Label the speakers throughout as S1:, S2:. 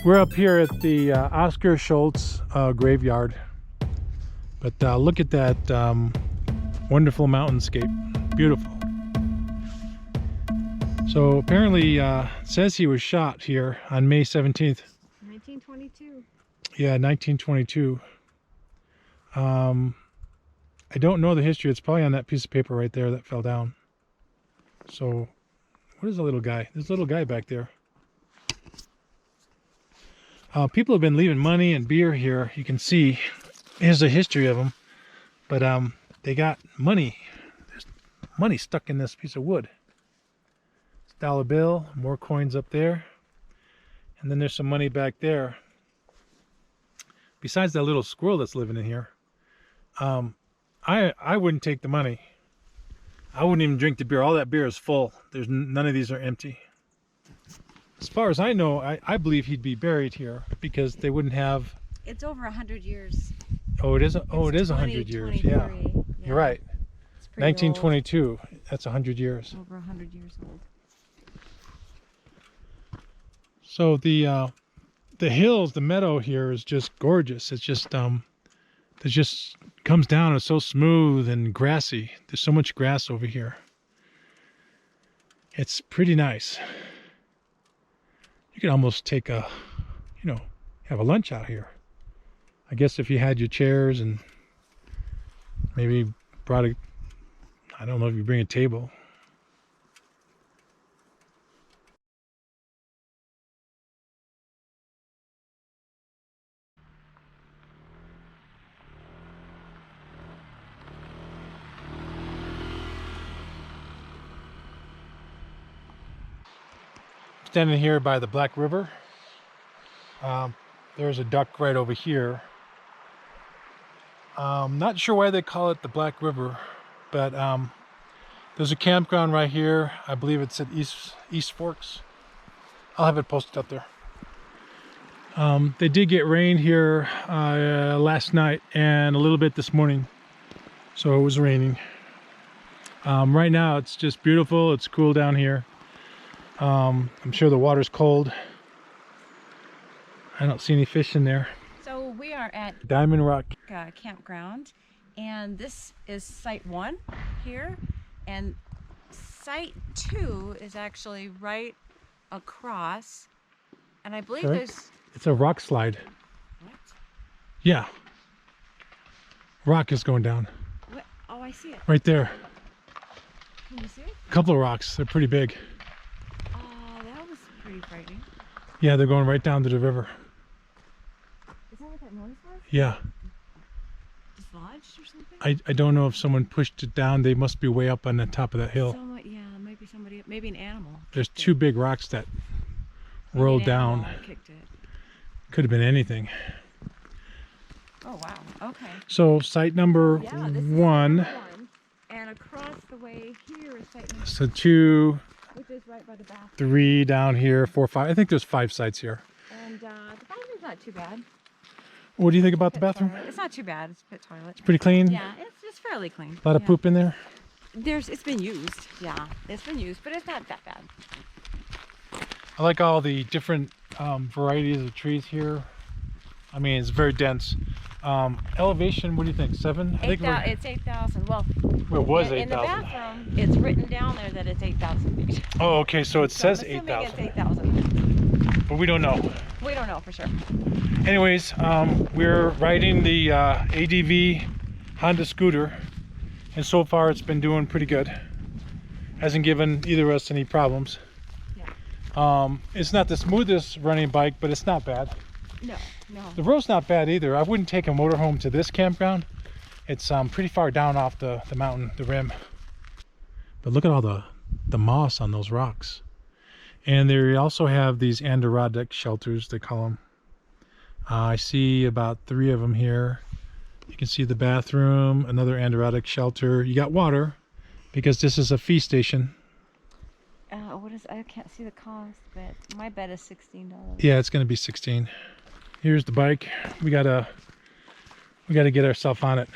S1: We're up here at the Oscar Schultz graveyard, but look at that wonderful mountainscape. Beautiful. So apparently it says he was shot here on May 17th.
S2: 1922.
S1: Yeah, 1922. I don't know the history. It's probably on that piece of paper right there that fell down. So what is the little guy? There's a little guy back there. People have been leaving money and beer here. You can see here's a history of them, but they got money. There's money stuck in this piece of wood. It's a dollar bill, more coins up there, and then there's some money back there. Besides that little squirrel that's living in here, I wouldn't take the money. I wouldn't even drink the beer. All that beer is full. There's none of these are empty. As far as I know, I believe he'd be buried here because they wouldn't have.
S2: It's over 100 years.
S1: Oh, it is. Oh, it is 100 years. Yeah, you're right. 1922. Old. That's 100 years.
S2: Over 100 years old.
S1: So the hills, the meadow here is just gorgeous. It's just it just comes down. It's so smooth and grassy. There's so much grass over here. It's pretty nice. You could almost take a, have a lunch out here. I guess if you had your chairs and maybe brought a, I don't know if you bring a table. Standing here by the Black River. There's a duck right over here. Not sure why they call it the Black River, but there's a campground right here. I believe it's at East Forks. I'll have it posted up there. They did get rain here last night and a little bit this morning, so it was raining. Right now it's just beautiful. It's cool down here. I'm sure the water's cold. I don't see any fish in there.
S2: So we are at
S1: Diamond Rock
S2: campground, and this is site 1 here, and site 2 is actually right across, and I believe
S1: it's a rock slide.
S2: What?
S1: Yeah. Rock is going down.
S2: What? Oh, I see it.
S1: Right there.
S2: Can you see it?
S1: A couple of rocks. They're pretty big.
S2: That was pretty frightening.
S1: Yeah, they're going right down to the river.
S2: Is that what that noise was?
S1: Yeah.
S2: Dislodged or something?
S1: I don't know if someone pushed it down. They must be way up on the top of that hill.
S2: Yeah, maybe somebody, maybe an animal.
S1: There's two big rocks that rolled down.
S2: Kicked it.
S1: Could have been anything.
S2: Oh wow. Okay.
S1: So site number 1.
S2: This is number 1. And across the way here is site number 2.
S1: So 2,
S2: which is right by the bathroom. 3
S1: down here, 4, 5. I think there's 5 sites here.
S2: And the bathroom's not too bad.
S1: What do you think about the bathroom?
S2: Toilet. It's not too bad. It's a pit toilet.
S1: It's pretty clean?
S2: Yeah, it's fairly clean.
S1: A lot of poop in there?
S2: It's been used. Yeah, it's been used, but it's not that bad.
S1: I like all the different varieties of trees here. I mean, it's very dense. Elevation, what do you think? 7? I think
S2: it's 8,000. Well,
S1: it was 8,000.
S2: In the bathroom, it's written down there that it's 8,000 feet.
S1: Oh, okay, so it says 8,000.
S2: It's 8,000.
S1: But we don't know.
S2: We don't know for sure.
S1: Anyways, we're riding the ADV Honda scooter, and so far it's been doing pretty good. Hasn't given either of us any problems. Yeah. It's not the smoothest running bike, but it's not bad.
S2: No.
S1: The road's not bad either. I wouldn't take a motorhome to this campground. It's pretty far down off the mountain, the rim. But look at all the moss on those rocks. And they also have these Adirondack shelters, they call them. I see about 3 of them here. You can see the bathroom, another Adirondack shelter. You got water because this is a fee station.
S2: I can't see the cost, but my bet is $16.
S1: Yeah, it's going to be 16. Here's the bike. We gotta get ourselves on it.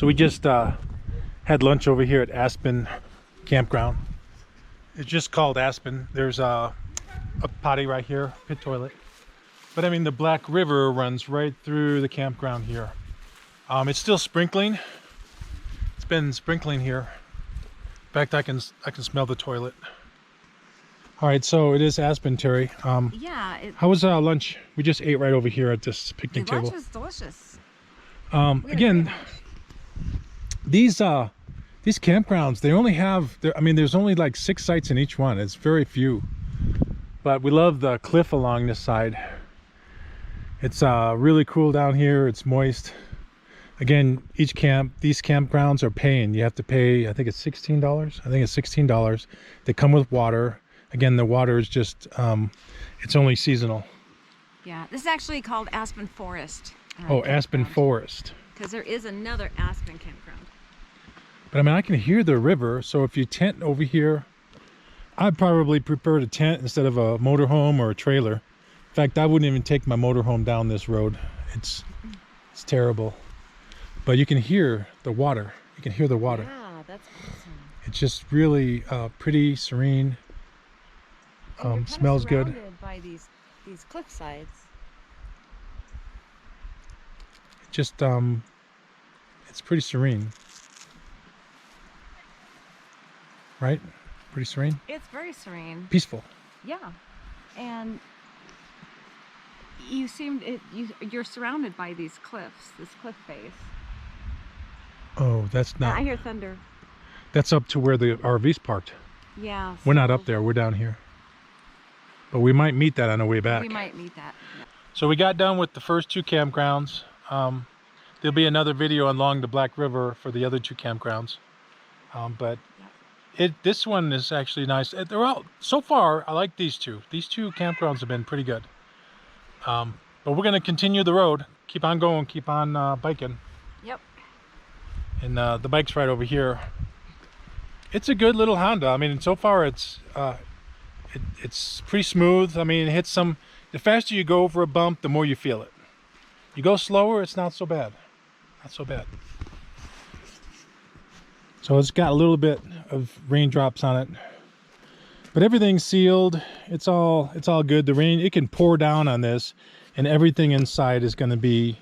S1: we just had lunch over here at Aspen campground. It's just called Aspen. There's a potty right here, pit toilet. But I mean, the Black River runs right through the campground here. It's still sprinkling. It's been sprinkling here. In fact, I can smell the toilet. All right, so it is Aspen, Terry.
S2: Yeah.
S1: How was lunch? We just ate right over here at this picnic
S2: The
S1: table.
S2: lunch was delicious.
S1: Again, these campgrounds, they only have, I mean, there's only like 6 sites in each one. It's very few. But we love the cliff along this side. It's really cool down here. It's moist. Again, these campgrounds are paying. You have to pay, I think it's $16. I think it's $16. They come with water. Again, the water is just, it's only seasonal.
S2: Yeah, this is actually called Aspen Forest.
S1: Oh, Aspen Forest.
S2: Because there is another Aspen campground.
S1: But I mean, I can hear the river. So if you tent over here, I'd probably prefer to tent instead of a motorhome or a trailer. In fact, I wouldn't even take my motorhome down this road. It's terrible. But you can hear the water. You can hear the water.
S2: Yeah, that's awesome.
S1: It's just really pretty, serene. Smells good.
S2: Surrounded by these cliff sides.
S1: Just it's pretty serene, right? Pretty serene.
S2: It's very serene.
S1: Peaceful.
S2: Yeah, and you're surrounded by these cliffs, this cliff face.
S1: Oh, that's not.
S2: I hear thunder.
S1: That's up to where the RV's parked.
S2: Yeah.
S1: We're not up there. We're down here. But we might meet that on the way back.
S2: We might meet that. Yeah.
S1: So we got done with the first 2 campgrounds. There'll be another video along the Black River for the other 2 campgrounds. But this one is actually nice. They're all, so far, I like these 2. These 2 campgrounds have been pretty good. But we're going to continue the road. Keep on going. Keep on biking.
S2: Yep.
S1: And the bike's right over here. It's a good little Honda. I mean, so far it's pretty smooth. I mean, it hits some. The faster you go over a bump, the more you feel it. You go slower, it's not so bad. Not so bad. So it's got a little bit of raindrops on it, but everything's sealed. It's all good. The rain, it can pour down on this, and everything inside is going to be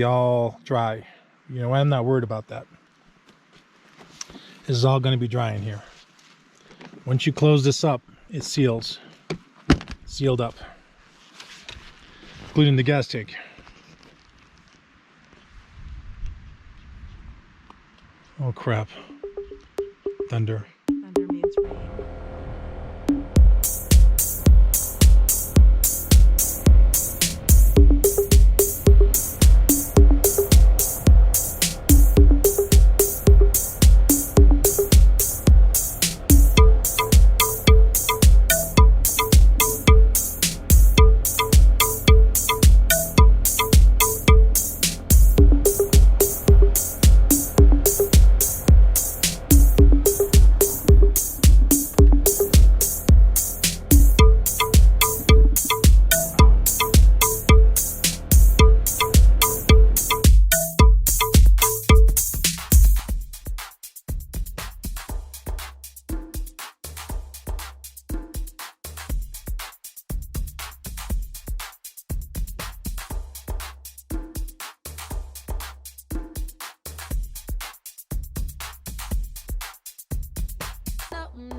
S1: all dry. You know, I'm not worried about that. This is all going to be dry in here. Once you close this up, it sealed up, including the gas tank. Oh crap. Thunder.
S2: Thunder means rain.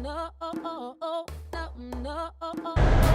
S3: No, no, no, no.